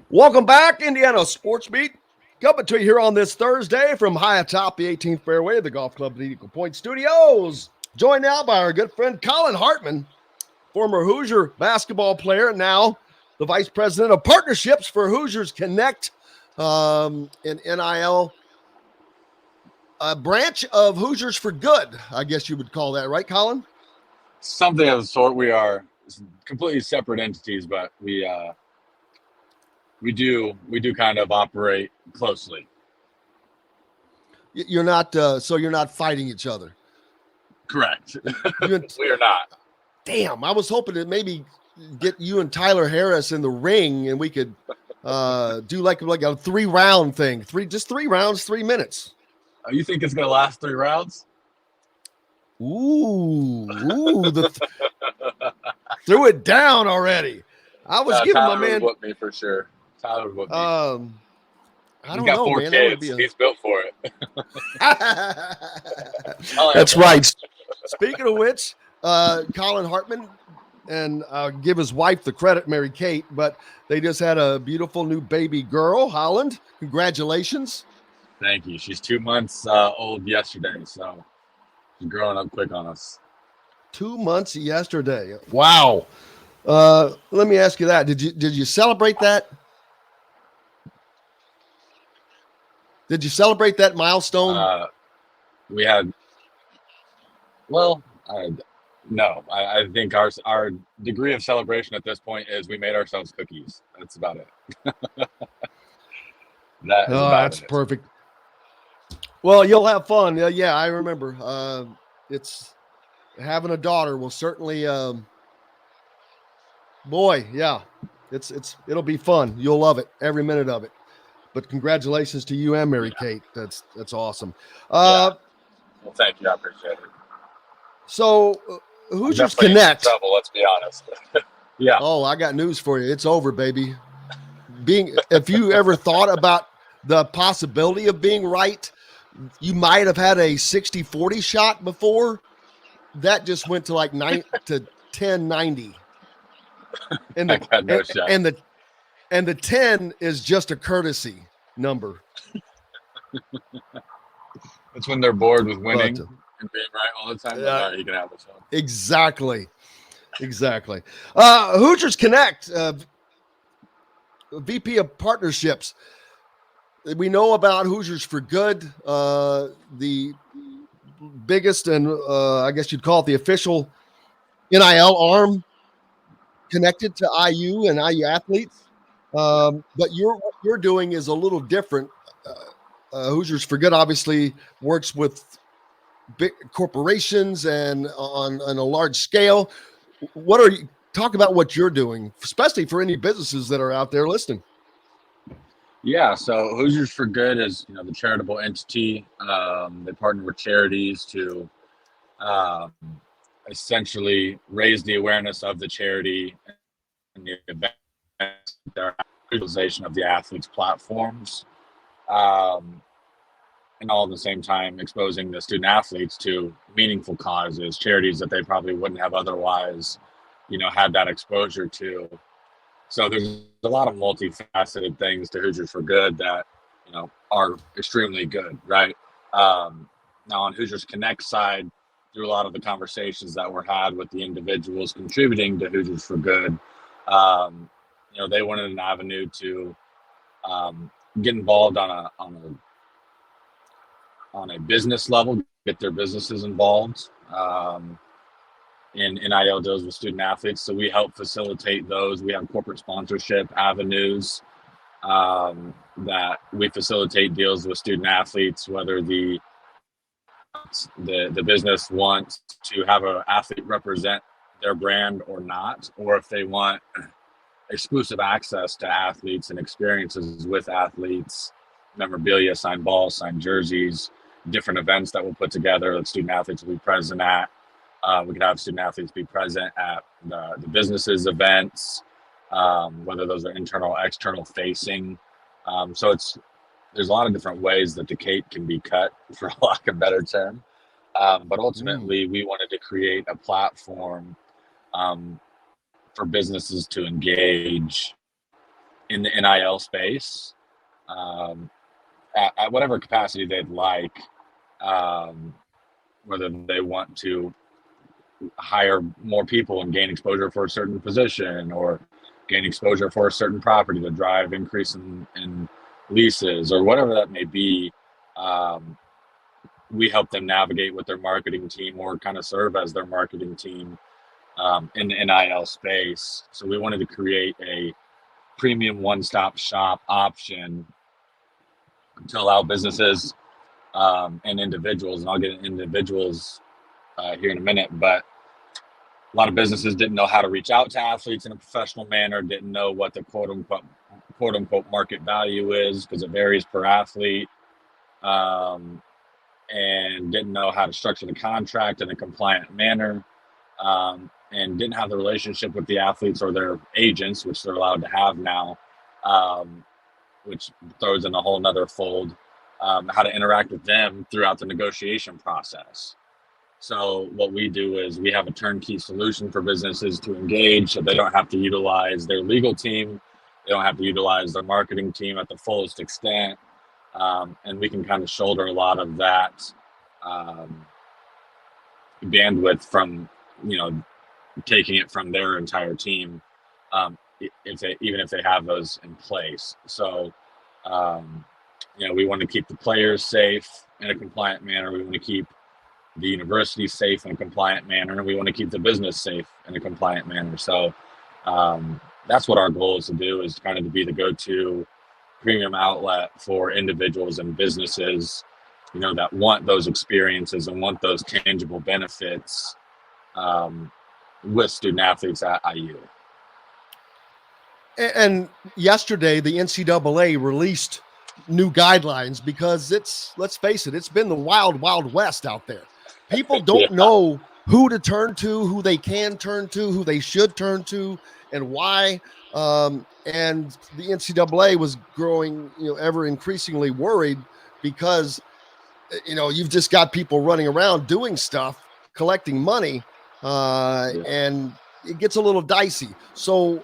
Welcome back, Indiana Sports Beat. Coming to you here on this Thursday from high atop the 18th fairway of the Golf Club at Eagle Point Studios. Joined now by our good friend Collin Hartman, former Hoosier basketball player, now the Vice President of Partnerships for Hoosiers Connect, in NIL, a branch of Hoosiers for Good, I guess you would call that, right, Collin? Something of the sort. We are completely separate entities, but we do kind of operate closely. You're not, so you're not fighting each other. Correct. We are not. Damn, I was hoping to maybe get you and Tyler Harris in the ring, and we could do like a 3-round thing. Three rounds, 3 minutes. Oh, you think it's gonna last 3 rounds? Ooh, threw it down already. I was giving Tyler my man. would whoop me for sure. Tyler would whoop me. I don't know, 4 man. kids. He's built for it. That's right. Speaking of which, Collin Hartman, and I'll give his wife the credit, Mary Kate, but they just had a beautiful new baby girl, Holland. Congratulations. Thank you. She's 2 months old yesterday, so she's growing up quick on us. 2 months yesterday. Wow. Let me ask you that. Did you celebrate that? Did you celebrate that milestone? We had. Well, no. I think our degree of celebration at this point is we made ourselves cookies. That's about it. That's perfect. Well, you'll have fun. Yeah, I remember. It's having a daughter will certainly. Boy, yeah, it'll be fun. You'll love it, every minute of it. But congratulations to you and Mary Kate. That's awesome. Well, thank you. I appreciate it. So, Hoosiers Connect. Trouble, let's be honest. Yeah. Oh, I got news for you. It's over, baby. If you ever thought about the possibility of being right, you might have had a 60-40 shot before. That just went to like 10-90. And I got no shot. And the 10 is just a courtesy number. It's when they're bored with winning and being right all the time. Yeah, you can have this one. Exactly. Hoosiers Connect, VP of Partnerships. We know about Hoosiers for Good, the biggest and I guess you'd call it the official NIL arm connected to IU and IU athletes. But what you're doing is a little different. Hoosiers for Good obviously works with big corporations and on a large scale. Talk about what you're doing, especially for any businesses that are out there listening. Yeah, so Hoosiers for Good is the charitable entity. They partner with charities to essentially raise the awareness of the charity and the event, their utilization of the athletes' platforms, and all at the same time exposing the student athletes to meaningful causes, charities that they probably wouldn't have otherwise, had that exposure to. So there's a lot of multifaceted things to Hoosiers for Good that, are extremely good, right? Now on Hoosiers Connect side, through a lot of the conversations that were had with the individuals contributing to Hoosiers for Good, they wanted an avenue to get involved on a business level, get their businesses involved in NIL deals with student athletes. So we help facilitate those. We have corporate sponsorship avenues that we facilitate deals with student athletes, whether the business wants to have an athlete represent their brand or not, or if they want exclusive access to athletes and experiences with athletes, memorabilia, signed balls, signed jerseys, different events that we'll put together that student athletes will be present at. We could have student athletes be present at the businesses' events, whether those are internal or external facing. So there's a lot of different ways that the cake can be cut, for lack of a better term. But ultimately, we wanted to create a platform for businesses to engage in the NIL space, at whatever capacity they'd like, whether they want to hire more people and gain exposure for a certain position, or gain exposure for a certain property to drive increase in leases, or whatever that may be. We help them navigate with their marketing team, or kind of serve as their marketing team in the NIL space. So we wanted to create a premium one-stop shop option to allow businesses and individuals, and I'll get into individuals here in a minute, but a lot of businesses didn't know how to reach out to athletes in a professional manner, didn't know what the quote unquote market value is, because it varies per athlete, and didn't know how to structure the contract in a compliant manner, and didn't have the relationship with the athletes or their agents, which they're allowed to have now, which throws in a whole nother fold, how to interact with them throughout the negotiation process. So what we do is we have a turnkey solution for businesses to engage, so they don't have to utilize their legal team, they don't have to utilize their marketing team at the fullest extent, and we can kind of shoulder a lot of that bandwidth from, taking it from their entire team, even if they have those in place. So we want to keep the players safe in a compliant manner. We want to keep the university safe in a compliant manner, and we want to keep the business safe in a compliant manner. So that's what our goal is to do, is kind of to be the go-to premium outlet for individuals and businesses, that want those experiences and want those tangible benefits with student athletes at IU. And yesterday, the NCAA released new guidelines, because let's face it, it's been the wild, wild west out there. People don't know who to turn to, who they can turn to, who they should turn to, and why. And the NCAA was growing, ever increasingly worried, because, you've just got people running around doing stuff, collecting money, and it gets a little dicey. So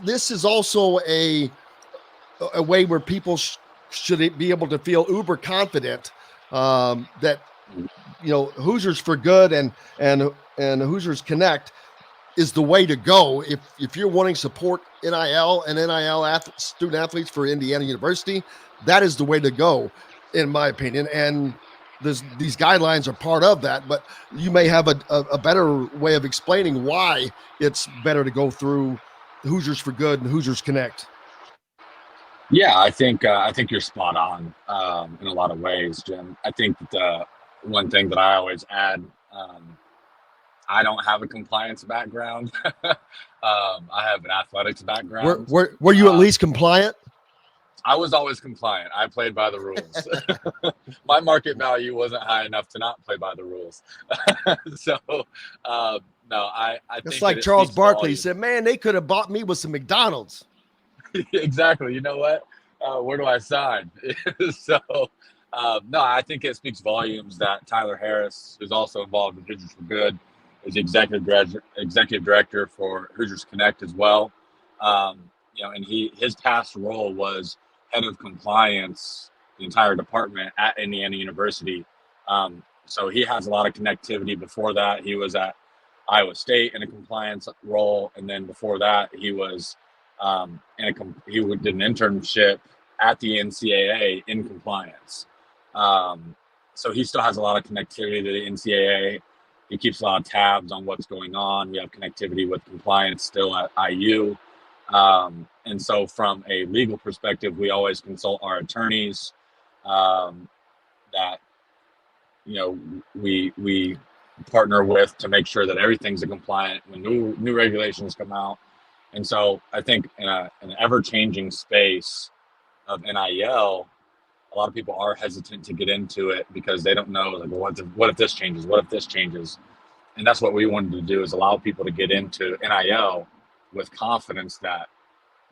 this is also a way where people should be able to feel uber confident that Hoosiers for Good and Hoosiers Connect is the way to go if you're wanting support NIL and NIL student athletes for Indiana University. That is the way to go, in my opinion. And these guidelines are part of that, but you may have a better way of explaining why it's better to go through Hoosiers for Good and Hoosiers Connect. Yeah, I think you're spot on in a lot of ways, Jim. I think that one thing that I always add, I don't have a compliance background. I have an athletics background. Were you at least compliant? I was always compliant. I played by the rules. My market value wasn't high enough to not play by the rules. So, no, I think it's like Charles Barkley said, man, they could have bought me with some McDonald's. Exactly. You know what? Where do I sign? So, no, I think it speaks volumes that Tyler Harris, who's also involved in Hoosiers for Good, is the executive director for Hoosiers Connect as well. And his past role was head of compliance, the entire department at Indiana University. So he has a lot of connectivity. Before that, he was at Iowa State in a compliance role, and then before that, he was he did an internship at the NCAA in compliance. So he still has a lot of connectivity to the NCAA. He keeps a lot of tabs on what's going on. We have connectivity with compliance still at IU. And so from a legal perspective, we always consult our attorneys that, we partner with to make sure that everything's compliant when new regulations come out. And so I think in an ever-changing space of NIL, a lot of people are hesitant to get into it because they don't know, like, well, what if this changes? What if this changes? And that's what we wanted to do, is allow people to get into NIL with confidence that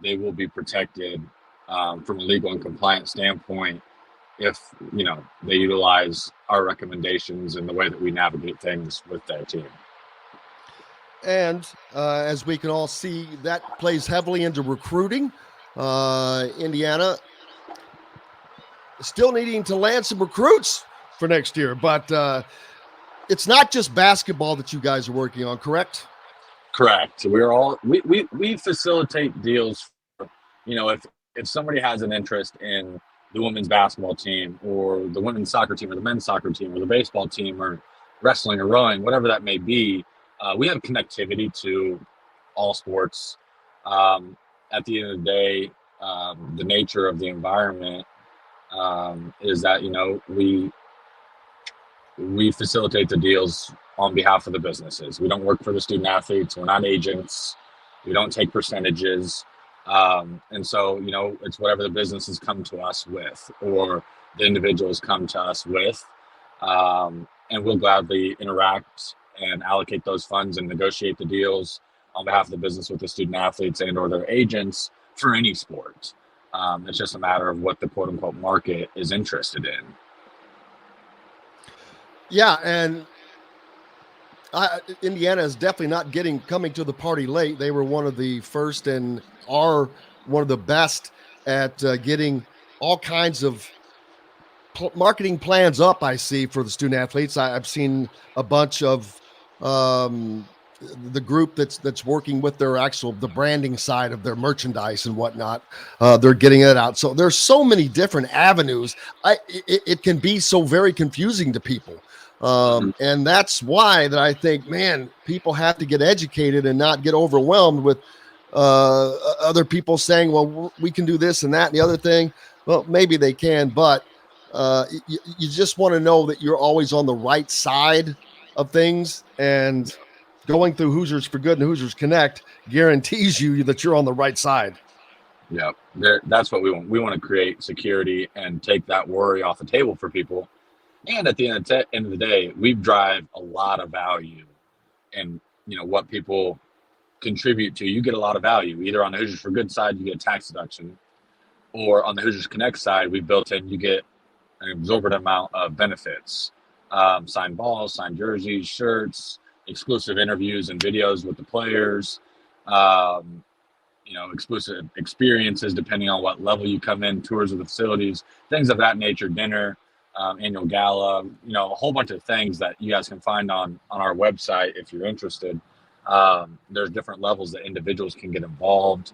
they will be protected from a legal and compliance standpoint if, they utilize our recommendations and the way that we navigate things with their team. And as we can all see, that plays heavily into recruiting. Indiana still needing to land some recruits for next year, but it's not just basketball that you guys are working on, correct? Correct. We facilitate deals. If somebody has an interest in the women's basketball team or the women's soccer team or the men's soccer team or the baseball team or wrestling or rowing, whatever that may be, we have connectivity to all sports. At the end of the day, the nature of the environment is that we facilitate the deals on behalf of the businesses. We don't work for the student athletes. We're not agents. We don't take percentages. And so, it's whatever the businesses come to us with or the individuals come to us with. And we'll gladly interact and allocate those funds and negotiate the deals on behalf of the business with the student athletes and or their agents for any sport. It's just a matter of what the quote unquote market is interested in. Yeah, and Indiana is definitely not coming to the party late. They were one of the first and are one of the best at getting all kinds of marketing plans up. I see for the student athletes. I've seen a bunch of the group that's working with the branding side of their merchandise and whatnot. They're getting it out. So there's so many different avenues. It can be so very confusing to people. And that's why that I think, man, people have to get educated and not get overwhelmed with other people saying, well, we can do this and that and the other thing. Well, maybe they can, but you just want to know that you're always on the right side of things, and going through Hoosiers for Good and Hoosiers Connect guarantees you that you're on the right side. Yeah, that's what we want. We want to create security and take that worry off the table for people. And at the end of the day, we drive a lot of value in what people contribute to. You get a lot of value either on the Hoosiers for Good side, you get a tax deduction, or on the Hoosiers Connect side, we built in you get an exorbitant amount of benefits, signed balls, signed jerseys, shirts, exclusive interviews and videos with the players, exclusive experiences depending on what level you come in, tours of the facilities, things of that nature, dinner, annual gala, a whole bunch of things that you guys can find on our website if you're interested. There's different levels that individuals can get involved.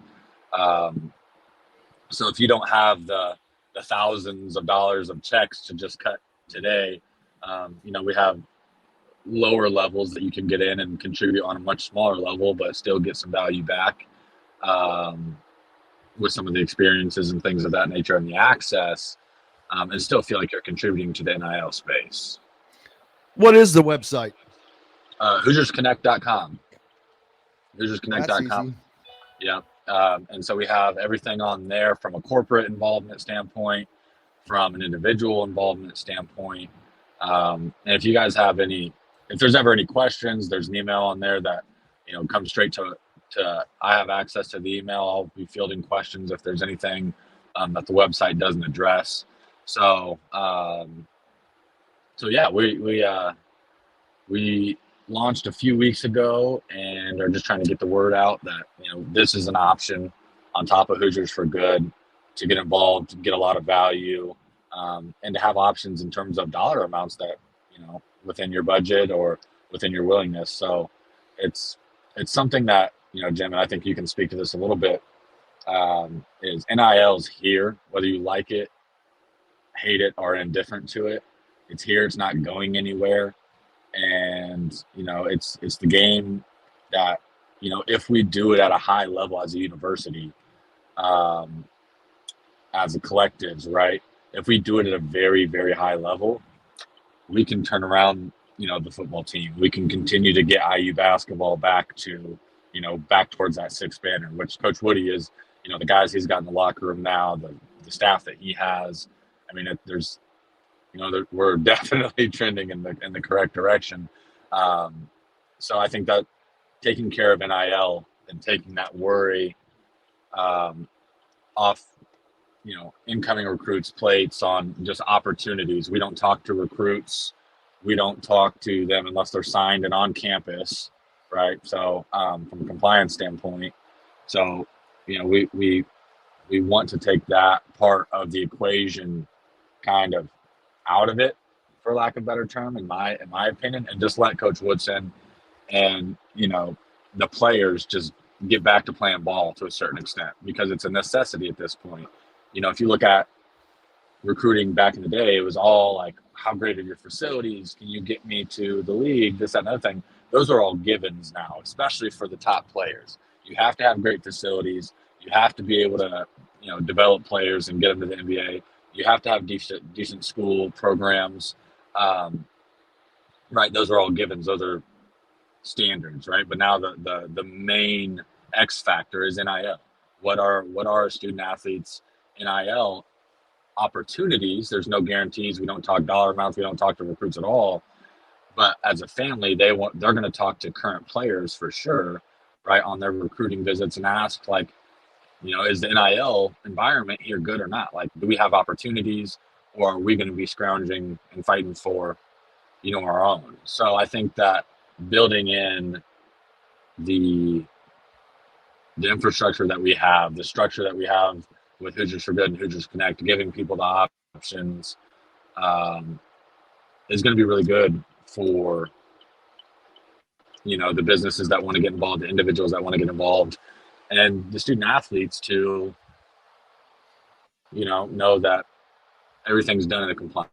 So if you don't have the thousands of dollars of checks to just cut today, we have lower levels that you can get in and contribute on a much smaller level, but still get some value back with some of the experiences and things of that nature and the access, and still feel like you're contributing to the NIL space. What is the website? HoosiersConnect.com. HoosiersConnect.com. Yeah. And so we have everything on there from a corporate involvement standpoint, from an individual involvement standpoint. And if you guys have if there's ever any questions, there's an email on there that, comes straight to I have access to the email. I'll be fielding questions if there's anything that the website doesn't address. So yeah, we launched a few weeks ago and are just trying to get the word out that this is an option on top of Hoosiers for Good to get involved, to get a lot of value, and to have options in terms of dollar amounts that within your budget or within your willingness. So it's something that Jim, and I think you can speak to this a little bit, is NIL's here, whether you like it, hate it, or indifferent to it. It's here. It's not going anywhere. And it's the game that if we do it at a high level as a university, as a collectives, right, if we do it at a very, very high level, we can turn around the football team. We can continue to get IU basketball back to back towards that sixth banner, which Coach Woody is, the guys he's got in the locker room now, the staff that he has. I mean, we're definitely trending in the correct direction. So I think that taking care of NIL and taking that worry off, incoming recruits' plates on just opportunities. We don't talk to recruits. We don't talk to them unless they're signed and on campus, right? So from a compliance standpoint, so we we want to take that part of the equation kind of out of it, for lack of a better term, in my opinion, and just let Coach Woodson and the players just get back to playing ball to a certain extent, because it's a necessity at this point. If you look at recruiting back in the day, it was all like, how great are your facilities? Can you get me to the league? This, that, and other thing. Those are all givens now, especially for the top players. You have to have great facilities. You have to be able to, develop players and get them to the NBA. You have to have decent school programs, right? Those are all givens. Those are standards, right? But now the main X factor is NIL. What are student athletes NIL opportunities? There's no guarantees. We don't talk dollar amounts. We don't talk to recruits at all. But as a family, they're going to talk to current players for sure, right, on their recruiting visits and ask, like, is the NIL environment here good or not? Like, do we have opportunities, or are we going to be scrounging and fighting for, our own? So I think that building in the infrastructure that we have, the structure that we have with Hoosiers for Good and Hoosiers Connect, giving people the options, is going to be really good for the businesses that want to get involved, the individuals that want to get involved, and the student athletes to know that everything's done in a compliant